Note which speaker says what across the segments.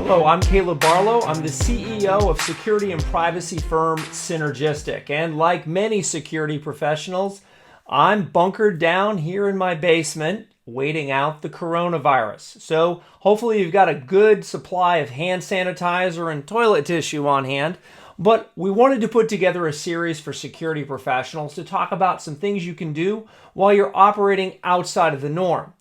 Speaker 1: Hello, I'm Caleb Barlow. I'm the CEO of security and privacy firm Synergistic. And like many security professionals, I'm bunkered down here in my basement waiting out the coronavirus. So hopefully you've got a good supply of hand sanitizer and toilet tissue on hand. But we wanted to put together a series for security professionals to talk about some things you can do while you're operating outside of the norm.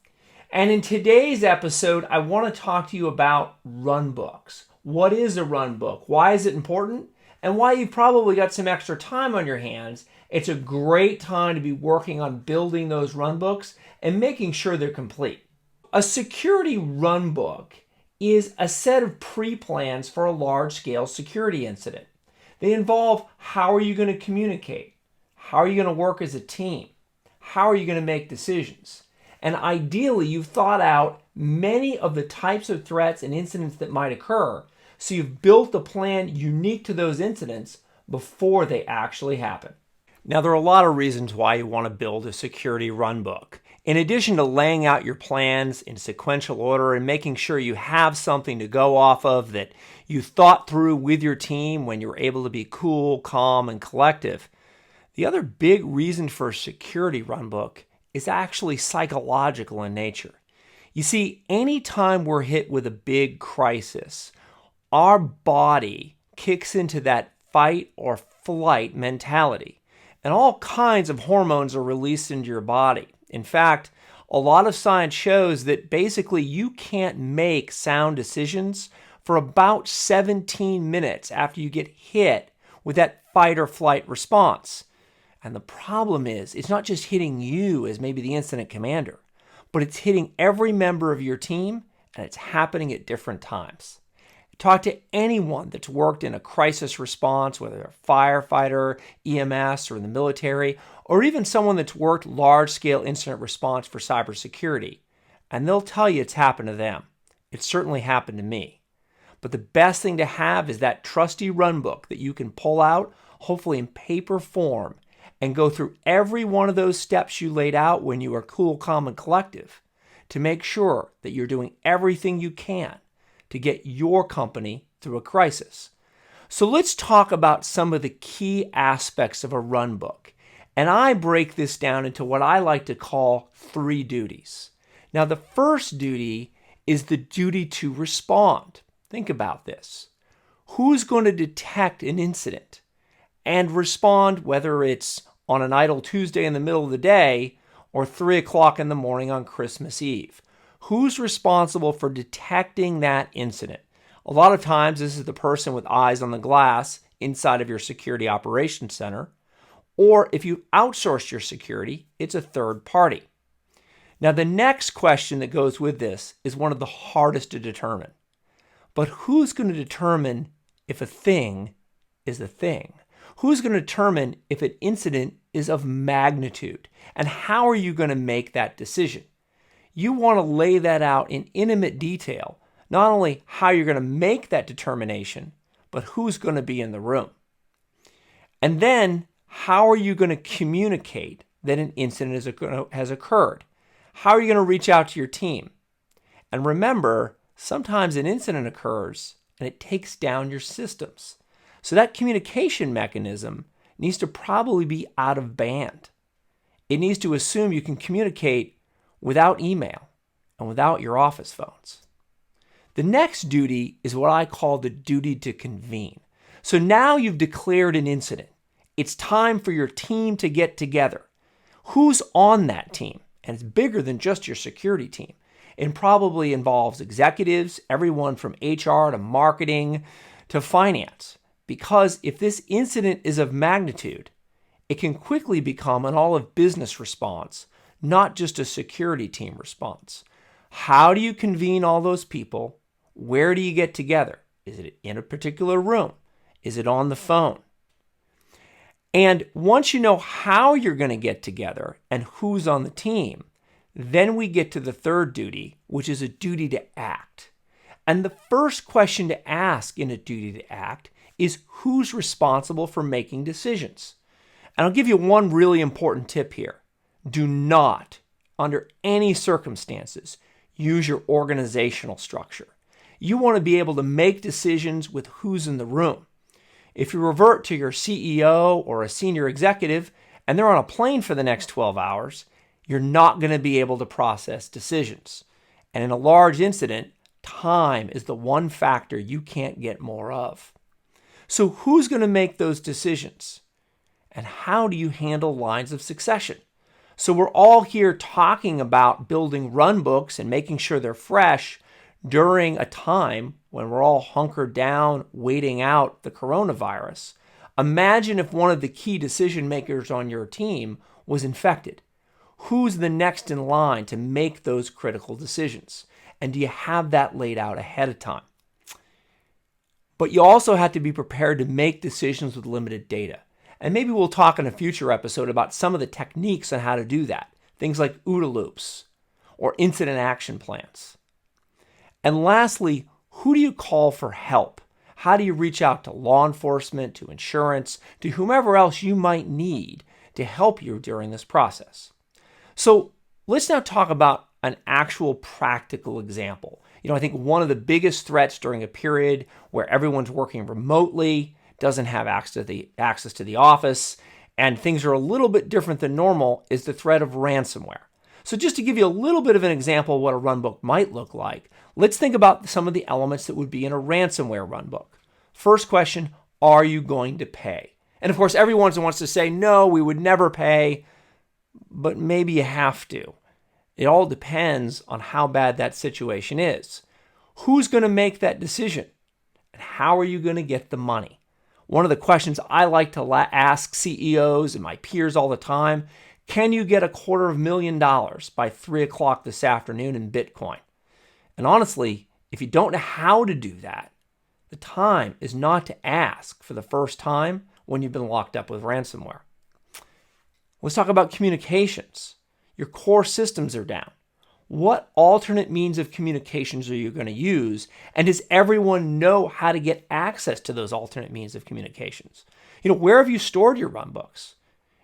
Speaker 1: And in today's episode, I want to talk to you about runbooks. What is a runbook? Why is it important? And why you've probably got some extra time on your hands. It's a great time to be working on building those runbooks and making sure they're complete. A security runbook is a set of pre-plans for a large-scale security incident. They involve how are you going to communicate? How are you going to work as a team? How are you going to make decisions? And ideally, you've thought out many of the types of threats and incidents that might occur, so you've built a plan unique to those incidents before they actually happen. Now, there are a lot of reasons why you want to build a security runbook. In addition to laying out your plans in sequential order and making sure you have something to go off of that you thought through with your team when you were able to be cool, calm, and collective, the other big reason for a security runbook is actually psychological in nature. You see, anytime we're hit with a big crisis, our body kicks into that fight or flight mentality, and all kinds of hormones are released into your body. In fact, a lot of science shows that basically you can't make sound decisions for about 17 minutes after you get hit with that fight or flight response. And the problem is, it's not just hitting you as maybe the incident commander, but it's hitting every member of your team, and it's happening at different times. Talk to anyone that's worked in a crisis response, whether they're a firefighter, EMS, or in the military, or even someone that's worked large-scale incident response for cybersecurity, and they'll tell you it's happened to them. It certainly happened to me. But the best thing to have is that trusty runbook that you can pull out, hopefully in paper form, and go through every one of those steps you laid out when you are cool, calm, and collective to make sure that you're doing everything you can to get your company through a crisis. So let's talk about some of the key aspects of a runbook. And I break this down into what I like to call 3 duties. Now, the first duty is the duty to respond. Think about this. Who's going to detect an incident and respond, whether it's on an idle Tuesday in the middle of the day or 3 o'clock in the morning on Christmas Eve? Who's responsible for detecting that incident? A lot of times this is the person with eyes on the glass inside of your security operations center, or if you outsource your security, it's a third party. Now, the next question that goes with this is one of the hardest to determine. But who's going to determine if a thing is a thing? Who's going to determine if an incident is of magnitude? And how are you going to make that decision? You want to lay that out in intimate detail, not only how you're going to make that determination, but who's going to be in the room. And then, how are you going to communicate that an incident has occurred? How are you going to reach out to your team? And remember, sometimes an incident occurs and it takes down your systems. So that communication mechanism needs to probably be out of band. It needs to assume you can communicate without email and without your office phones. The next duty is what I call the duty to convene. So now you've declared an incident. It's time for your team to get together. Who's on that team? And it's bigger than just your security team. It probably involves executives, everyone from HR to marketing to finance. Because if this incident is of magnitude, it can quickly become an all-of-business response, not just a security team response. How do you convene all those people? Where do you get together? Is it in a particular room? Is it on the phone? And once you know how you're going to get together and who's on the team, then we get to the third duty, which is a duty to act. And the first question to ask in a duty to act is who's responsible for making decisions. And I'll give you one really important tip here. Do not, under any circumstances, use your organizational structure. You want to be able to make decisions with who's in the room. If you revert to your CEO or a senior executive and they're on a plane for the next 12 hours, you're not going to be able to process decisions. And in a large incident, time is the one factor you can't get more of. So who's going to make those decisions? And how do you handle lines of succession? So we're all here talking about building runbooks and making sure they're fresh during a time when we're all hunkered down, waiting out the coronavirus. Imagine if one of the key decision makers on your team was infected. Who's the next in line to make those critical decisions? And do you have that laid out ahead of time? But you also have to be prepared to make decisions with limited data. And maybe we'll talk in a future episode about some of the techniques on how to do that. Things like OODA loops or incident action plans. And lastly, who do you call for help? How do you reach out to law enforcement, to insurance, to whomever else you might need to help you during this process? So let's now talk about an actual practical example. I think one of the biggest threats during a period where everyone's working remotely, doesn't have access to the office, and things are a little bit different than normal is the threat of ransomware. So just to give you a little bit of an example of what a runbook might look like, let's think about some of the elements that would be in a ransomware runbook. First question, are you going to pay? And of course, everyone wants to say, no, we would never pay, but maybe you have to. It all depends on how bad that situation is. Who's going to make that decision? And how are you going to get the money? One of the questions I like to ask CEOs and my peers all the time, can you get $250,000 by 3 o'clock this afternoon in Bitcoin? And honestly, if you don't know how to do that, the time is not to ask for the first time when you've been locked up with ransomware. Let's talk about communications. Your core systems are down. What alternate means of communications are you going to use? And does everyone know how to get access to those alternate means of communications? Where have you stored your runbooks?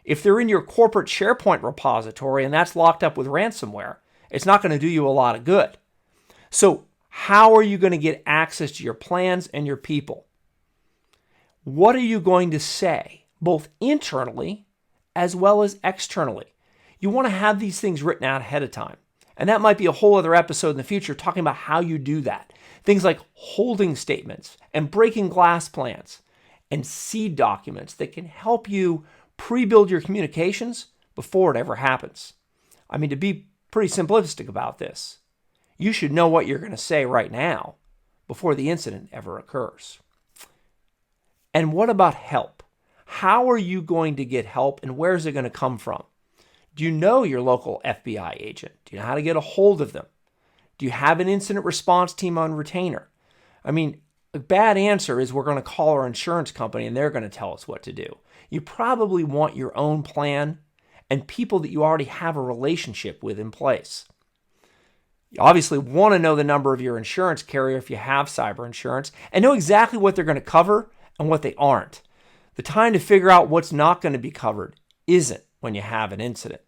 Speaker 1: If they're in your corporate SharePoint repository and that's locked up with ransomware, it's not going to do you a lot of good. So how are you going to get access to your plans and your people? What are you going to say, both internally as well as externally? You want to have these things written out ahead of time. And that might be a whole other episode in the future talking about how you do that. Things like holding statements and breaking glass plans and seed documents that can help you pre-build your communications before it ever happens. To be pretty simplistic about this, you should know what you're going to say right now before the incident ever occurs. And what about help? How are you going to get help and where is it going to come from? Do you know your local FBI agent? Do you know how to get a hold of them? Do you have an incident response team on retainer? A bad answer is we're going to call our insurance company and they're going to tell us what to do. You probably want your own plan and people that you already have a relationship with in place. You obviously want to know the number of your insurance carrier if you have cyber insurance and know exactly what they're going to cover and what they aren't. The time to figure out what's not going to be covered isn't when you have an incident.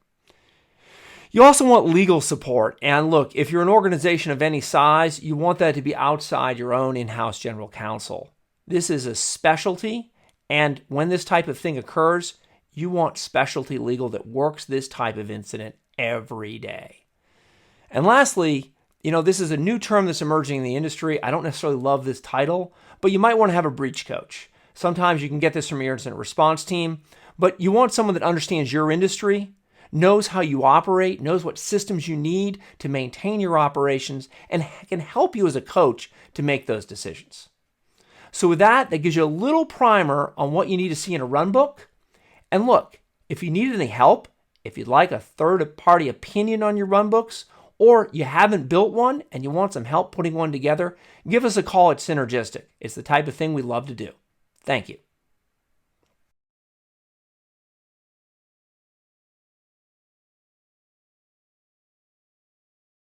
Speaker 1: You also want legal support. And look, if you're an organization of any size, you want that to be outside your own in-house general counsel. This is a specialty. And when this type of thing occurs, you want specialty legal that works this type of incident every day. And lastly, this is a new term that's emerging in the industry. I don't necessarily love this title, but you might want to have a breach coach. Sometimes you can get this from your incident response team, but you want someone that understands your industry, knows how you operate, knows what systems you need to maintain your operations, and can help you as a coach to make those decisions. So with that gives you a little primer on what you need to see in a runbook. And look, if you need any help, if you'd like a third-party opinion on your runbooks, or you haven't built one and you want some help putting one together, give us a call at Synergistic. It's the type of thing we love to do. Thank you.